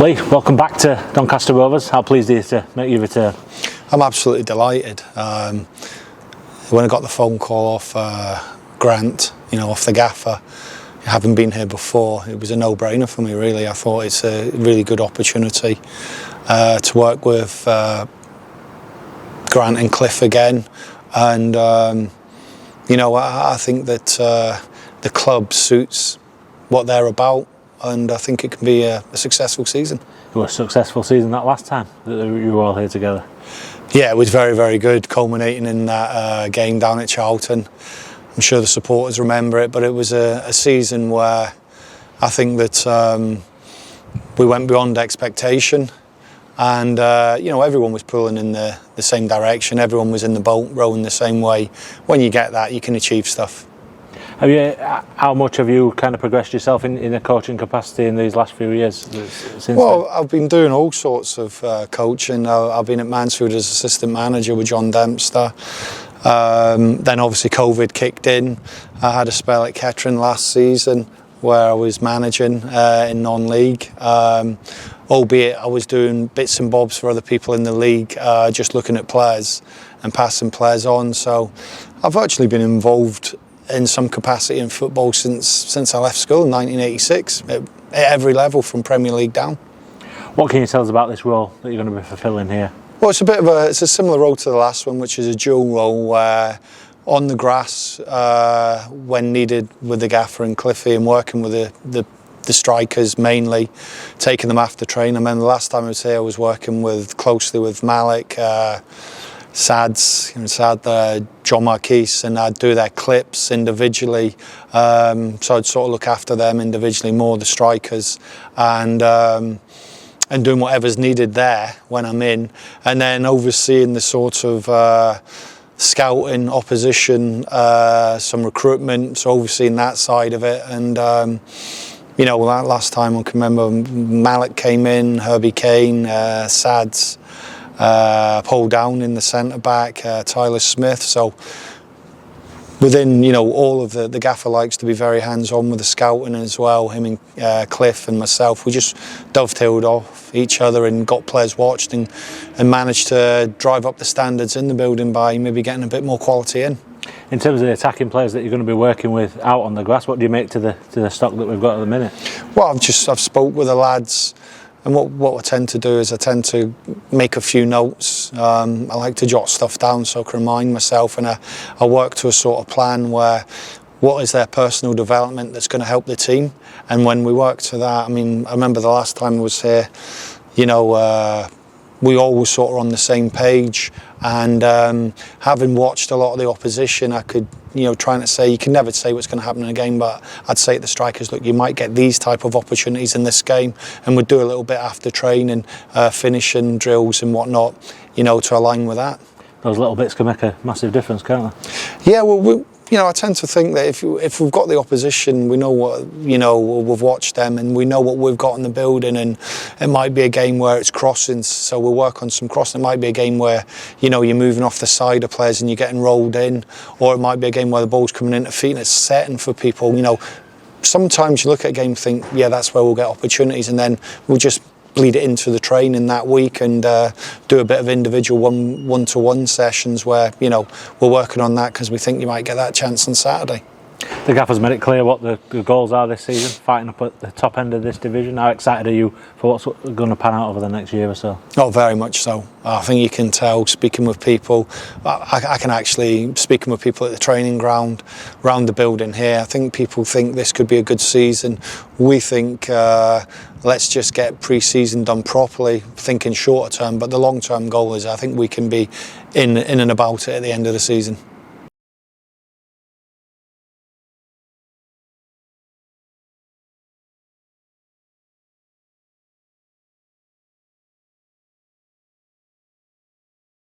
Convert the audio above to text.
Lee, welcome back to Doncaster Rovers. How pleased are you to make your return? I'm absolutely delighted. When I got the phone call off Grant, off the gaffer, having been here before, it was a no-brainer for me, really. I thought it's a really good opportunity to work with Grant and Cliff again. And, I think that the club suits what they're about, and I think it can be a successful season. It was a successful season that last time that you were all here together. Yeah, it was very, very good, culminating in that game down at Charlton. I'm sure the supporters remember it, but it was a season where I think that we went beyond expectation, and everyone was pulling in the same direction. Everyone was in the boat, rowing the same way. When you get that, you can achieve stuff. How much have you kind of progressed yourself in a coaching capacity in these last few years? Since then? I've been doing all sorts of coaching. I've been at Mansfield as assistant manager with John Dempster. Then obviously COVID kicked in. I had a spell at Kettering last season where I was managing in non-league. Albeit I was doing bits and bobs for other people in the league, just looking at players and passing players on. So I've actually been involved in some capacity in football since I left school in 1986, at every level from Premier League down. What can you tell us about this role that you're going to be fulfilling here? Well, it's a similar role to the last one, which is a dual role where on the grass, when needed with the gaffer and Cliffy, and working with the strikers mainly, taking them after training. I remember the last time I was here, I was working closely with Malik, Sads, John Marquise, and I'd do their clips individually. So I'd sort of look after them individually, more the strikers, and doing whatever's needed there when I'm in, and then overseeing the sort of scouting, opposition, some recruitment, so overseeing that side of it. And that last time I can remember Malik came in, Herbie Kane, Sads, Paul Down in the centre back, Tyler Smith. So within all of the gaffer likes to be very hands-on with the scouting as well. Him and Cliff and myself, we just dovetailed off each other and got players watched and managed to drive up the standards in the building by maybe getting a bit more quality in. In terms of the attacking players that you're going to be working with out on the grass, what do you make to the stock that we've got at the minute? Well, I've spoke with the lads. And what I tend to do is I tend to make a few notes. I like to jot stuff down so I can remind myself, and I work to a sort of plan where what is their personal development that's going to help the team. And when we work to that, I remember the last time I was here, we all were sort of on the same page, and having watched a lot of the opposition, I could, trying to say, you can never say what's going to happen in a game, but I'd say to the strikers, look, you might get these type of opportunities in this game, and we'd do a little bit after training, finishing drills and whatnot, to align with that. Those little bits can make a massive difference, can't they? Yeah, well, I tend to think that if we've got the opposition, we know what, we've watched them and we know what we've got in the building, and it might be a game where it's crossings, so we'll work on some crossing. It might be a game where, you're moving off the side of players and you're getting rolled in, or it might be a game where the ball's coming into feet and it's setting for people. Sometimes you look at a game and think, yeah, that's where we'll get opportunities, and then we'll just bleed it into the training that week and do a bit of individual one-to-one sessions where, we're working on that because we think you might get that chance on Saturday. The gaffer's made it clear what the goals are this season, fighting up at the top end of this division. How excited are you for what's going to pan out over the next year or so? Oh, very much so. I think you can tell, speaking with people, I can actually, speaking with people at the training ground, around the building here, I think people think this could be a good season. We think let's just get pre-season done properly, thinking shorter term, but the long-term goal is I think we can be in and about it at the end of the season.